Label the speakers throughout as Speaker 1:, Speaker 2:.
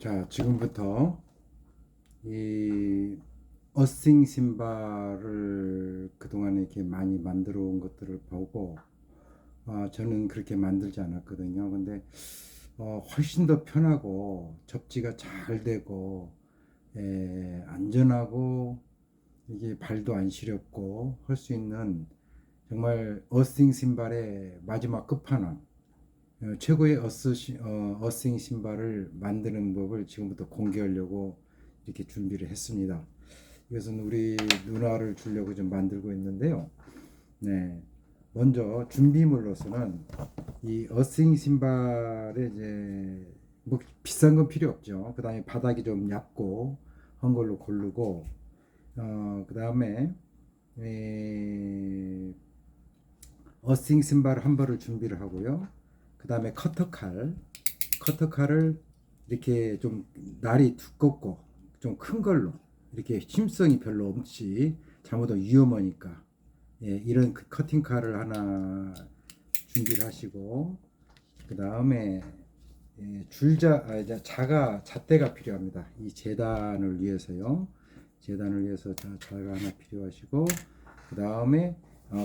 Speaker 1: 자, 지금부터 이 어싱 신발을 그동안에 이렇게 많이 만들어 온 것들을 보고, 저는 그렇게 만들지 않았거든요. 근데 훨씬 더 편하고 접지가 잘 되고, 안전하고 이게 발도 안 시렵고 할 수 있는 정말 어싱 신발의 마지막 끝판왕, 최고의 어싱 신발을 만드는 법을 지금부터 공개하려고 이렇게 준비를 했습니다. 이것은 우리 누나를 주려고 좀 만들고 있는데요. 네. 먼저 준비물로서는 이 어싱 신발에 이제 뭐 비싼 건 필요 없죠. 그 다음에 바닥이 좀 얇고 한 걸로 고르고, 그 다음에 어싱 신발 한 벌을 준비를 하고요. 그 다음에 커터칼을 이렇게 좀 날이 두껍고 좀 큰 걸로, 이렇게 힘성이 별로 없이 잘못하면 위험하니까, 이런 커팅칼을 하나 준비를 하시고, 그 다음에 잣대가 필요합니다. 이 재단을 위해서요. 재단을 위해서 자가 하나 필요하시고, 그 다음에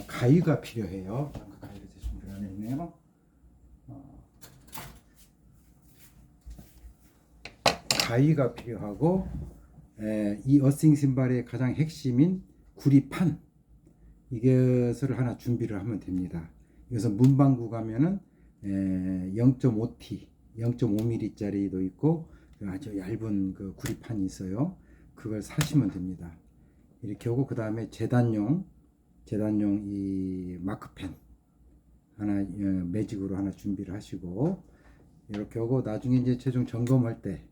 Speaker 1: 가위가 필요해요. 잠깐 가위를 준비를 안 했네요. 가위가 필요하고, 이 어싱 신발의 가장 핵심인 구리판, 이것을 하나 준비를 하면 됩니다. 이것은 문방구 가면은 0.5T, 0.5mm짜리도 있고 아주 얇은 그 구리판이 있어요. 그걸 사시면 됩니다. 이렇게 하고, 그 다음에 재단용 이 마크펜 하나, 매직으로 하나 준비를 하시고, 이렇게 하고 나중에 이제 최종 점검할 때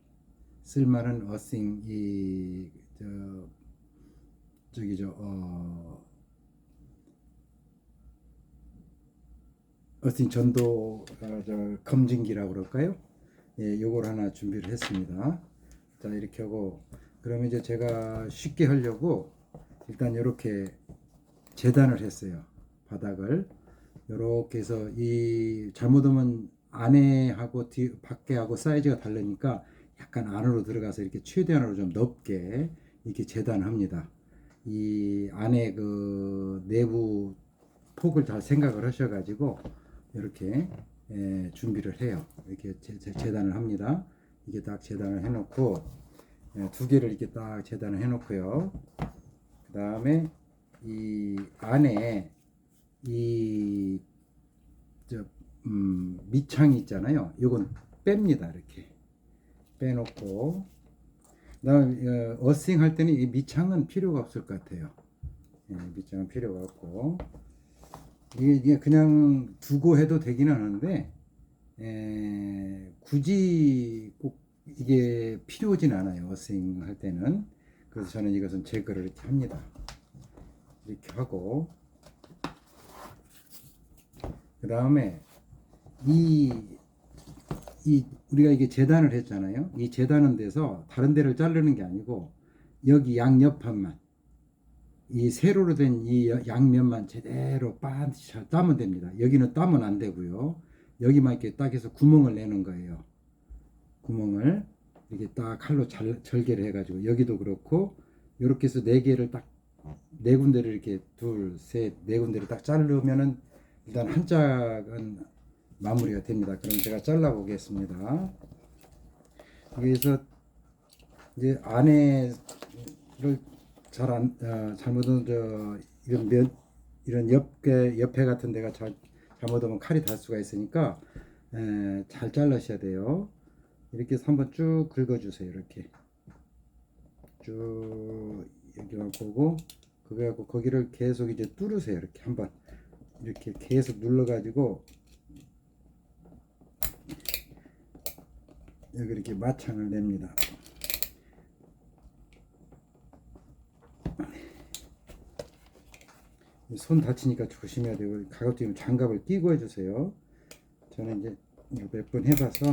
Speaker 1: 쓸만한 어싱 어싱 전도 검증기라고 그럴까요? 요걸 하나 준비를 했습니다. 자, 이렇게 하고, 그러면 이제 제가 쉽게 하려고 일단 이렇게 재단을 했어요. 바닥을 이렇게 해서, 이 잘못하면 안에하고 밖에하고 사이즈가 다르니까 약간 안으로 들어가서 이렇게 최대한으로 좀 넓게 이렇게 재단합니다. 이 안에 그 내부 폭을 잘 생각을 하셔가지고 이렇게 준비를 해요. 이렇게 재단을 합니다. 이게 딱 재단을 해놓고, 두 개를 이렇게 딱 재단을 해놓고요. 그 다음에 이 안에 이 밑창이 있잖아요. 이건 뺍니다. 이렇게 빼놓고, 그다음 어싱 할 때는 이 밑창은 필요가 없을 것 같아요. 밑창은 필요가 없고, 이게 그냥 두고 해도 되기는 하는데, 굳이 꼭 이게 필요하진 않아요. 어싱 할 때는. 그래서 저는 이것은 제거를 이렇게 합니다. 이렇게 하고, 그 다음에 이 우리가 이게 재단을 했잖아요. 이 재단은 데서 다른 데를 자르는 게 아니고, 여기 양옆판만, 이 세로로 된 이 양면만 제대로 반드시 잘 따면 됩니다. 여기는 따면 안 되고요. 여기만 이렇게 딱 해서 구멍을 내는 거예요. 구멍을 이렇게 딱 칼로 절개를 해가지고, 여기도 그렇고 이렇게 해서 네 개를 딱, 네 군데를 이렇게 둘, 셋, 네 군데를 딱 자르면은 일단 한 짝은 마무리가 됩니다. 그럼 제가 잘라 보겠습니다. 그래서 이제 안에를 잘못은 이런 옆에 같은 데가 잘못하면 칼이 닿을 수가 있으니까, 잘 잘라셔야 돼요. 이렇게 해서 한번 쭉 긁어주세요. 이렇게 쭉 여기만 보고, 그거 갖고 거기를 계속 이제 뚫으세요. 이렇게 한번 이렇게 계속 눌러가지고 여기 이렇게 마창을 냅니다. 손 다치니까 조심해야 되고, 가급적이면 장갑을 끼고 해주세요. 저는 이제 몇 번 해봐서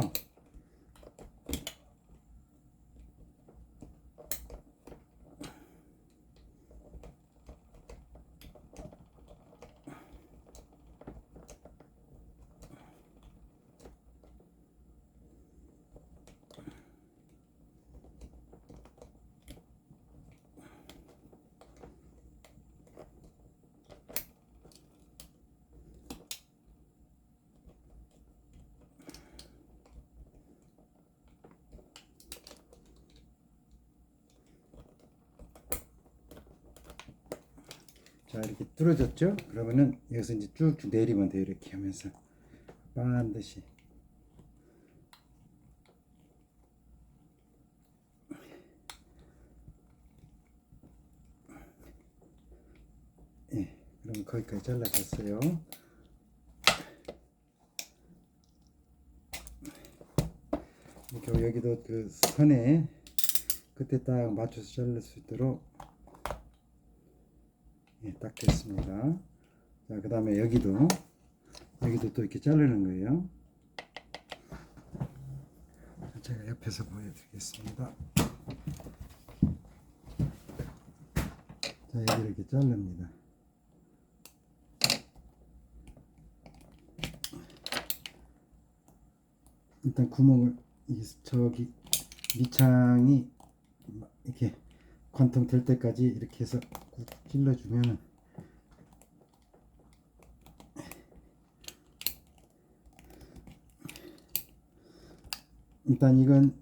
Speaker 1: 자, 이렇게 뚫어졌죠? 그러면은 여기서 이제 쭉쭉 내리면 돼요. 이렇게 하면서 반드시. 예, 그럼 거기까지 잘라졌어요. 이렇게 여기도 그 선에 그때 딱 맞춰서 자를 수 있도록, 예, 딱 됐습니다. 자, 그 다음에 여기도 또 이렇게 자르는 거예요. 제가 옆에서 보여드리겠습니다. 자, 여기 이렇게 자릅니다. 일단 구멍을, 저기 밑창이 이렇게 관통 될 때까지 이렇게 해서 꾹 찔러주면, 일단 이건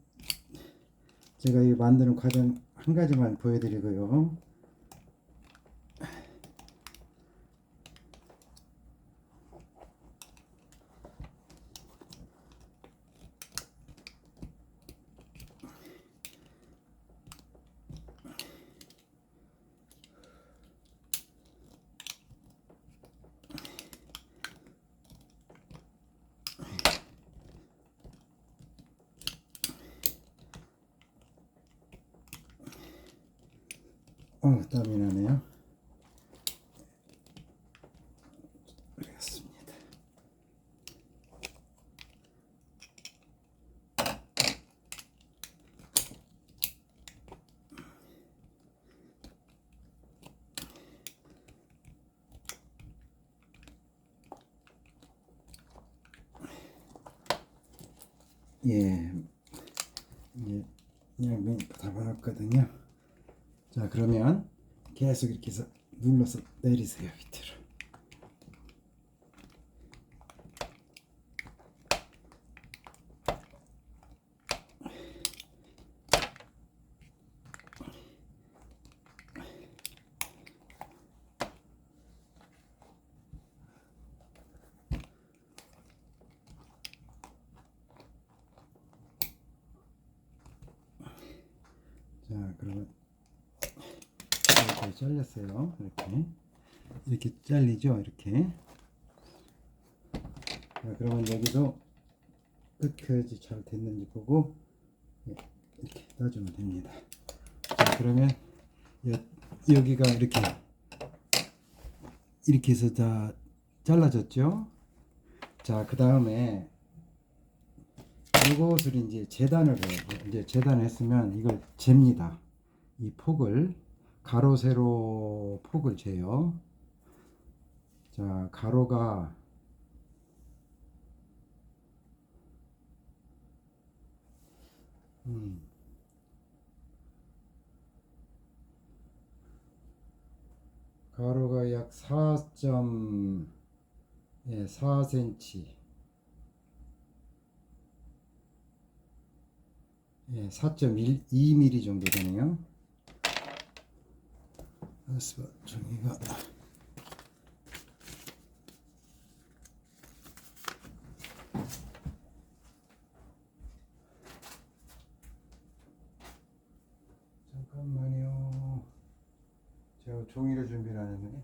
Speaker 1: 제가 이 만드는 과정 한 가지만 보여드리고요. 땀이 나네요. 알겠습니다. 예, 이제 그냥 잡아놨거든요. 자, 그러면 계속 이렇게 해서 눌러서 내리세요, 밑으로. 자, 그러면 이렇게 잘렸어요. 이렇게 잘리죠, 이렇게. 자, 그러면 여기도 끝까지 잘 됐는지 보고, 예, 이렇게 놔주면 됩니다. 자, 그러면 여기가 이렇게 해서 다 잘라졌죠. 자, 그 다음에 이것을 이제 재단을 해요. 이제 재단을 했으면 이걸 잽니다. 이 폭을, 가로 세로 폭을 재요. 자, 가로가 가로가 약 4.4cm, 예, 4.12mm 정도 되네요. 그래서 종이가 잠깐만요. 제가 종이를 준비를 안 했네.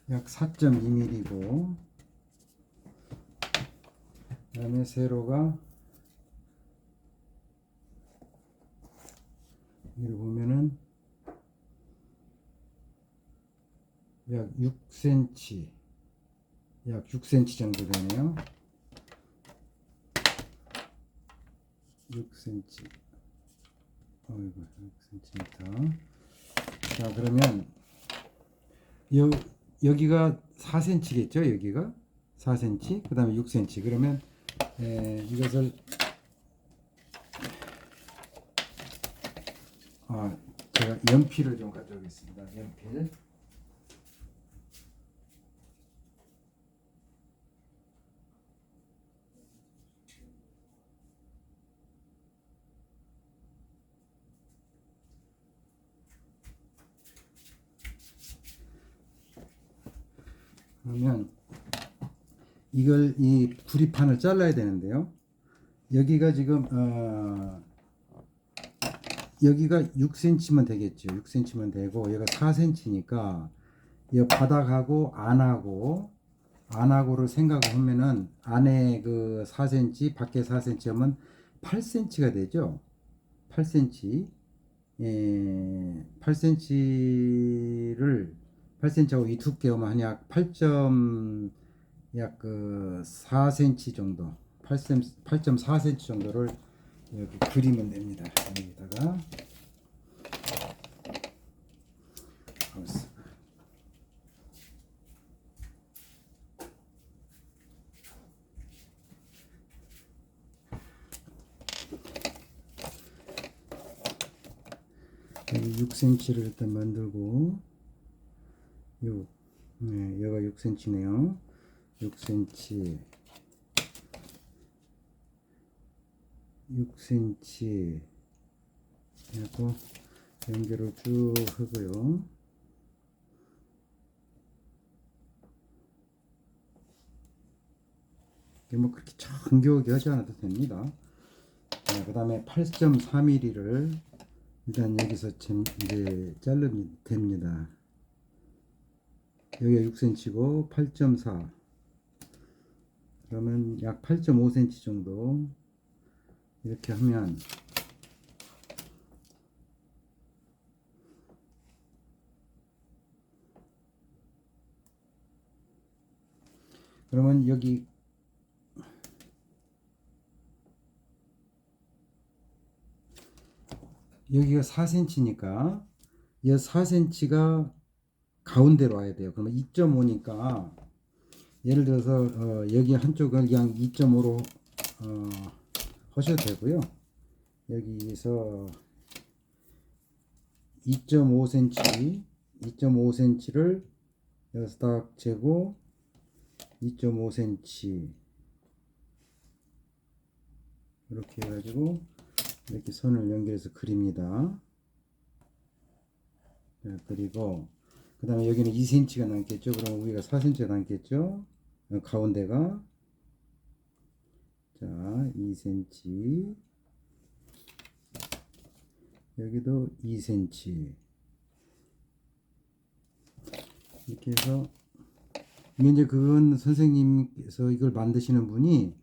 Speaker 1: 약 4.2mm고, 그 다음에 세로가, 여기 보면은 약 6cm, 약 6cm 정도 되네요. 6cm. 어이구, 6cm. 자, 그러면 여기가 4cm겠죠? 여기가 4cm, 그 다음에 6cm. 그러면 이것을 제가 연필을 좀 가져오겠습니다. 연필. 그러면 이걸 이 구리판을 잘라야 되는데요. 여기가 지금 여기가 6cm면 되겠죠. 6cm면 되고 여기가 4cm니까 이 바닥하고 안하고를 생각하면은 안에 그 4cm 밖에 4cm 하면 8cm가 되죠. 8cm. 8cm를 이 두께만 한약 4cm 정도, 8.4cm 정도를 이렇게 그리면 됩니다. 여기다가 여기 6cm를 일단 만들고 여기가 6cm네요. 6cm 6cm 하고 연결을 쭉 하고요. 뭐 그렇게 정교하게 하지 않아도 됩니다. 그 다음에 8.4mm를 일단 여기서 이제 자르면 됩니다. 여기가 6cm고 8.4 그러면 약 8.5cm 정도 이렇게 하면 그러면 여기가 4cm니까 이 4cm가 가운데로 와야 돼요. 그러면 2.5니까 예를 들어서 여기 한쪽을 그냥 2.5로 하셔도 되고요. 여기서 2.5cm를 여기서 딱 재고 2.5cm 이렇게 해가지고 이렇게 선을 연결해서 그립니다. 자, 그리고 그 다음에 여기는 2cm가 남겠죠. 그럼 위가 4cm가 남겠죠. 가운데가 자 2cm 여기도 2cm 이렇게 해서 이제 그건 선생님께서 이걸 만드시는 분이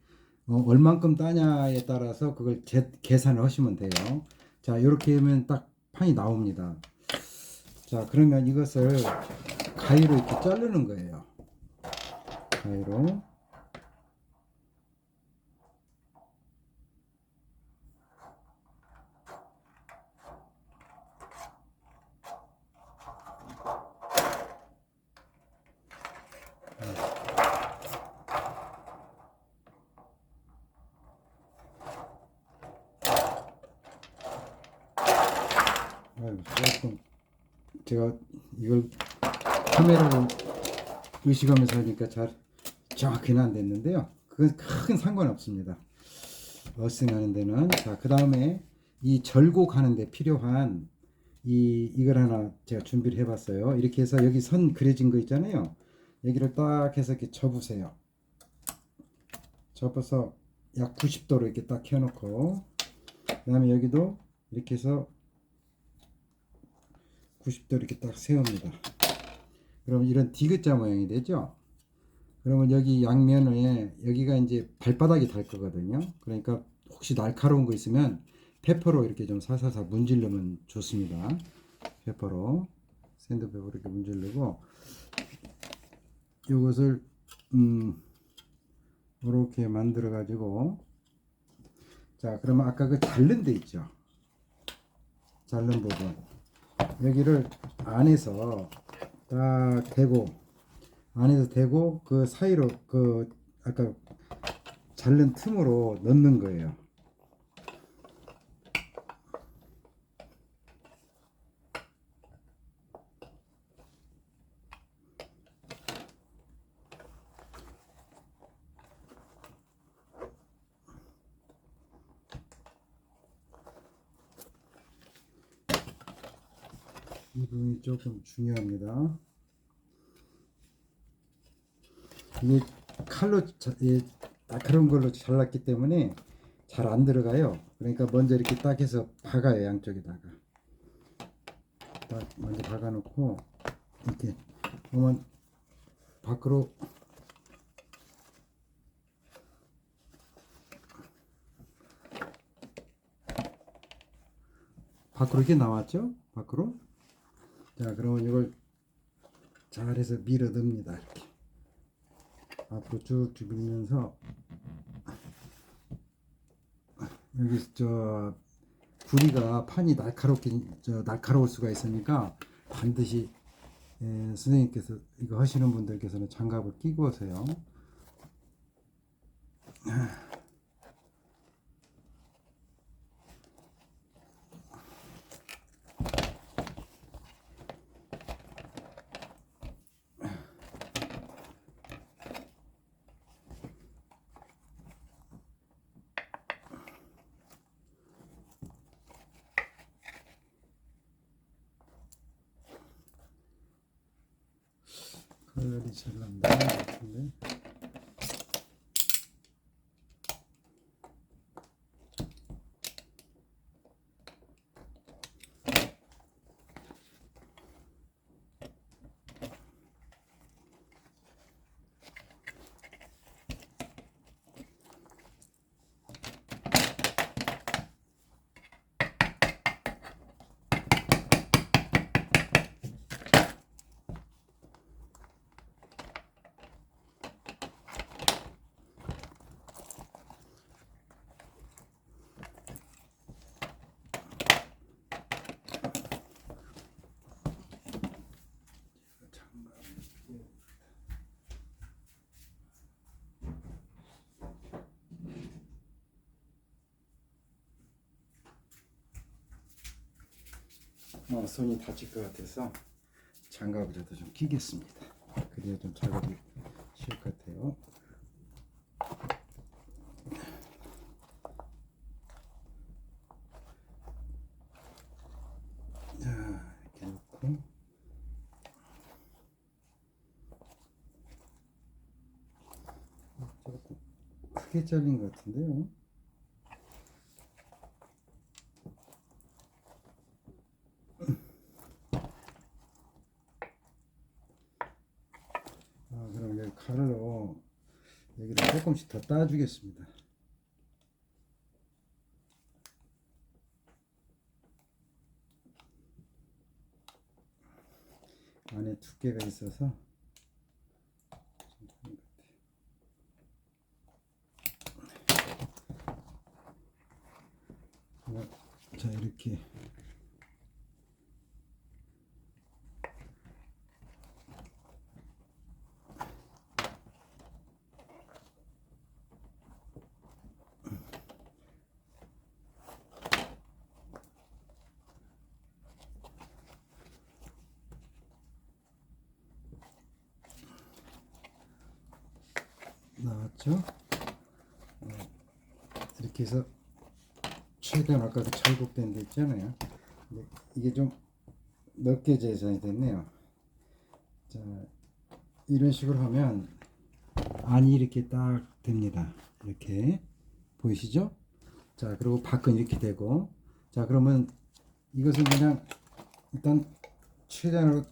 Speaker 1: 얼만큼 따냐에 따라서 그걸 계산을 하시면 돼요. 자 이렇게 하면 딱 판이 나옵니다. 자 그러면 이것을 가위로 이렇게 자르는 거예요. 가위로 조금 제가 이걸 카메라로 의식하면서 하니까 잘 정확히는 안 됐는데요. 그건 큰 상관없습니다. 어싱하는 데는. 자, 그 다음에 이 절곡하는 데 필요한 이걸 하나 제가 준비를 해봤어요. 이렇게 해서 여기 선 그려진 거 있잖아요. 여기를 딱 해서 이렇게 접으세요. 접어서 약 90도로 이렇게 딱 켜놓고, 그 다음에 여기도 이렇게 해서 90도 이렇게 딱 세웁니다. 그럼 이런 디귿자 모양이 되죠. 그러면 여기 양면에 여기가 이제 발바닥이 달 거거든요. 그러니까 혹시 날카로운 거 있으면 페퍼로 이렇게 좀 사사사 문지르면 좋습니다. 페퍼로 샌드페퍼로 이렇게 문지르고 이것을 이렇게 만들어 가지고 자 그러면 아까 그 자른 데 있죠. 자른 부분 여기를 안에서 딱 대고 안에서 대고 그 사이로 그 아까 자른 틈으로 넣는 거예요. 이 부분이 조금 중요합니다. 이게 칼로 날카로운 걸로 잘랐기 때문에 잘 안 들어가요. 그러니까 먼저 이렇게 딱 해서 박아요. 양쪽에다가 딱 먼저 박아놓고 이렇게 그러면 밖으로 이렇게 나왔죠? 밖으로. 자, 그러면 이걸 잘해서 밀어 넣습니다. 이렇게 앞으로 쭉쭉 밀면서 여기 저 구리가 판이 날카로울 수가 있으니까 반드시 선생님께서 이거 하시는 분들께서는 장갑을 끼고 오세요. 컬러리 잘 난다 같은데. 손이 다칠 것 같아서 장갑이라도 좀 끼겠습니다. 그래야 좀 작업이 쉬울 것 같아요. 자, 이렇게 놓고 조금 크게 잘린 것 같은데요. 그럼 여기 칼로 여기를 조금씩 더 따주겠습니다. 안에 두께가 있어서 자, 이렇게 나왔죠? 이렇게 해서 최대한 아까 그 잘곡된 데 있잖아요. 근데 이게 좀 넓게 재단이 됐네요. 자, 이런 식으로 하면 안이 이렇게 딱 됩니다. 이렇게 보이시죠? 자, 그리고 밖은 이렇게 되고, 자, 그러면 이것은 그냥 일단 최대한으로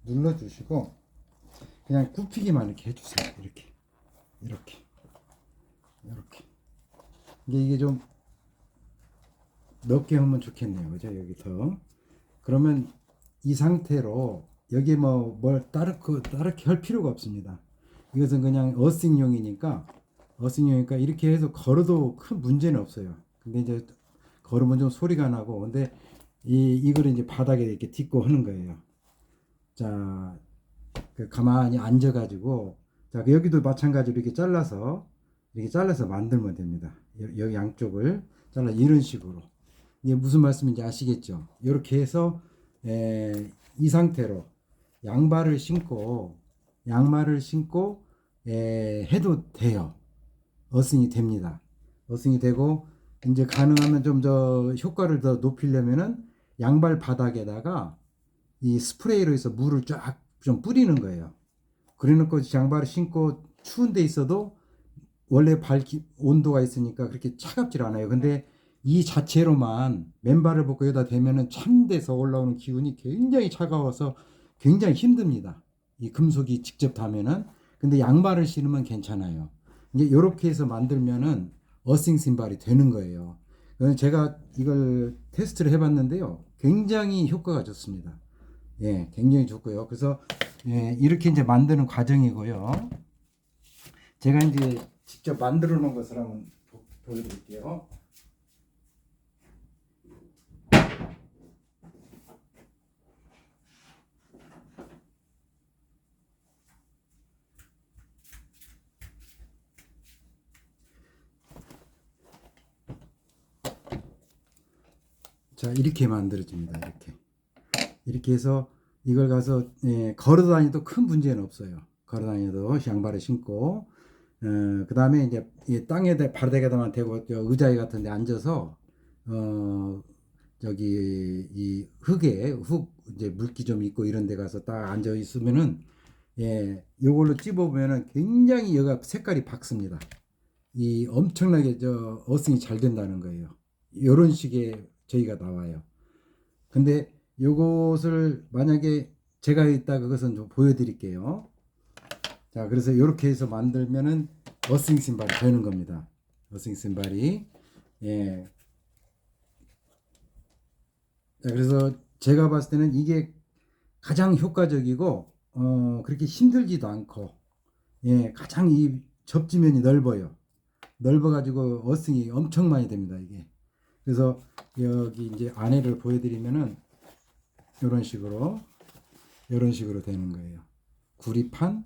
Speaker 1: 눌러주시고 그냥 굽히기만 이렇게 해주세요. 이렇게 이게 좀 넓게 하면 좋겠네요. 그죠? 여기 더. 그러면 이 상태로 여기 뭘 다르게 할 필요가 없습니다. 이것은 그냥 어싱용이니까 이렇게 해서 걸어도 큰 문제는 없어요. 근데 이제 걸으면 좀 소리가 나고, 근데 이걸 이제 바닥에 이렇게 딛고 하는 거예요. 자, 가만히 앉아가지고, 자, 여기도 마찬가지로 이렇게 잘라서 만들면 됩니다. 여기 양쪽을 잘라 이런 식으로. 이게 무슨 말씀인지 아시겠죠? 이렇게 해서 이 상태로 양말을 신고 해도 돼요. 어싱이 됩니다. 어싱이 되고, 이제 가능하면 좀 더 효과를 더 높이려면은 양발 바닥에다가 이 스프레이로 해서 물을 쫙 좀 뿌리는 거예요. 그래놓고 양발을 신고 추운 데 있어도 원래 온도가 있으니까 그렇게 차갑질 않아요. 근데 이 자체로만 맨발을 벗고 여기다 대면은 찬 데서 올라오는 기운이 굉장히 차가워서 굉장히 힘듭니다. 이 금속이 직접 닿으면은. 근데 양말을 신으면 괜찮아요. 이제 이렇게 해서 만들면은 어싱 신발이 되는 거예요. 제가 이걸 테스트를 해봤는데요. 굉장히 효과가 좋습니다. 예, 굉장히 좋고요. 그래서 예, 이렇게 이제 만드는 과정이고요. 제가 이제 직접 만들어 놓은 것을 한번 보여드릴게요. 자, 이렇게 만들어집니다. 이렇게 해서 이걸 가서 걸어 다니도 큰 문제는 없어요. 걸어 다니도 양발을 신고 그 다음에 이제 이 땅에 바닥에다만 대고 의자 같은 데 앉아서 저기 이 흙 이제 물기 좀 있고 이런 데 가서 딱 앉아 있으면은 요걸로 찝어보면은 굉장히 여가 색깔이 밝습니다. 이 엄청나게 어승이 잘 된다는 거예요. 이런 식의 저희가 나와요. 근데 요것을 만약에 제가 이따 그것은 좀 보여드릴게요. 자, 그래서 이렇게 해서 만들면은 어싱 신발이 되는 겁니다. 어싱 신발이. 예. 자, 그래서 제가 봤을 때는 이게 가장 효과적이고, 그렇게 힘들지도 않고, 예, 가장 이 접지면이 넓어요. 넓어가지고 어싱이 엄청 많이 됩니다, 이게. 그래서 여기 이제 안에를 보여드리면은 이런 식으로 되는 거예요. 구리판.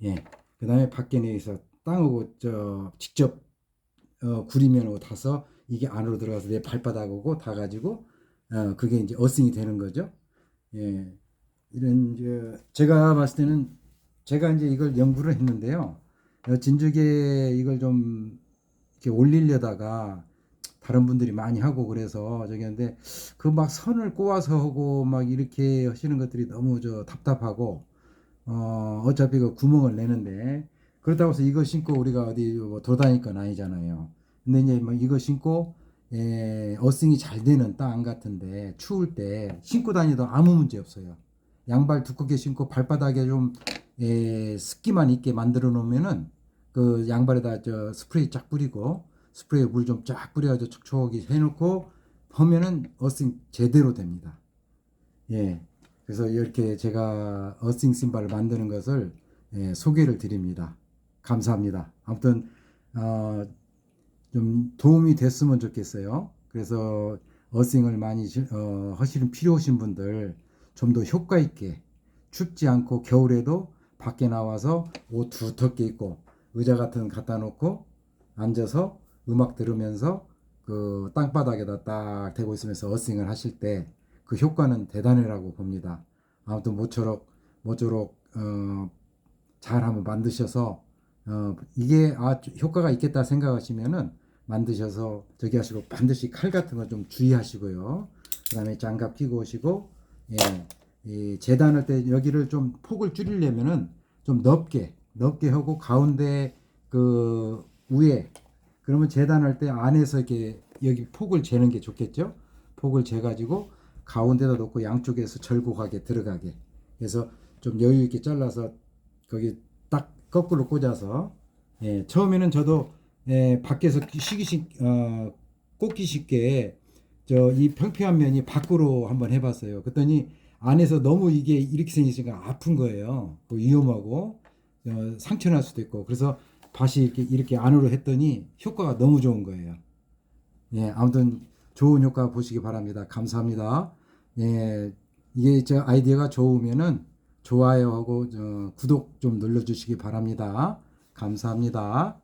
Speaker 1: 예. 그 다음에 밖에 내에서 땅하고 직접 구리면으로 타서 이게 안으로 들어가서 내 발바닥하고 다 가지고 그게 이제 어싱이 되는 거죠. 예. 이런 제가 봤을 때는 제가 이제 이걸 연구를 했는데요. 진즉에 이걸 좀 이렇게 올리려다가 다른 분들이 많이 하고 그래서 저기 했는데 그 막 선을 꼬아서 하고 막 이렇게 하시는 것들이 너무 답답하고 어차피 그 구멍을 내는데 그렇다고 해서 이거 신고 우리가 어디 뭐 돌아다닐 건 아니잖아요. 근데 이제 뭐 이거 신고 어싱이 잘 되는 땅 같은데 추울 때 신고 다니도 아무 문제 없어요. 양발 두껍게 신고 발바닥에 좀 습기만 있게 만들어 놓으면은 그 양발에다 스프레이 쫙 뿌리고 스프레이 물 좀 쫙 뿌려가지고 촉촉하게 해놓고 하면은 어싱 제대로 됩니다. 예. 그래서 이렇게 제가 어싱 신발을 만드는 것을 소개를 드립니다. 감사합니다. 아무튼 좀 도움이 됐으면 좋겠어요. 그래서 어싱을 많이 하시는 필요하신 분들 좀 더 효과 있게 춥지 않고 겨울에도 밖에 나와서 옷 두텁게 입고 의자 같은 거 갖다 놓고 앉아서 음악 들으면서 그 땅바닥에다 딱 대고 있으면서 어싱을 하실 때 그 효과는 대단하라고 봅니다. 아무튼 모쪼록 잘 한번 만드셔서 이게 효과가 있겠다 생각하시면은 만드셔서 저기 하시고 반드시 칼 같은 거 좀 주의하시고요. 그 다음에 장갑 끼고 오시고 이 재단할 때 여기를 좀 폭을 줄이려면은 좀 넓게 하고 가운데 그 위에 그러면 재단할 때 안에서 이렇게 여기 폭을 재는 게 좋겠죠. 폭을 재가지고 가운데다 놓고 양쪽에서 절곡하게 들어가게. 그래서 좀 여유 있게 잘라서 거기 딱 거꾸로 꽂아서 처음에는 저도 밖에서 꽂기 쉽게 이 평평한 면이 밖으로 한번 해봤어요. 그랬더니 안에서 너무 이게 이렇게 생기니까 아픈 거예요. 위험하고 상처 날 수도 있고 그래서 다시 이렇게 안으로 했더니 효과가 너무 좋은 거예요. 예, 아무튼 좋은 효과 보시기 바랍니다. 감사합니다. 예, 이게 저 아이디어가 좋으면은 좋아요하고 구독 좀 눌러주시기 바랍니다. 감사합니다.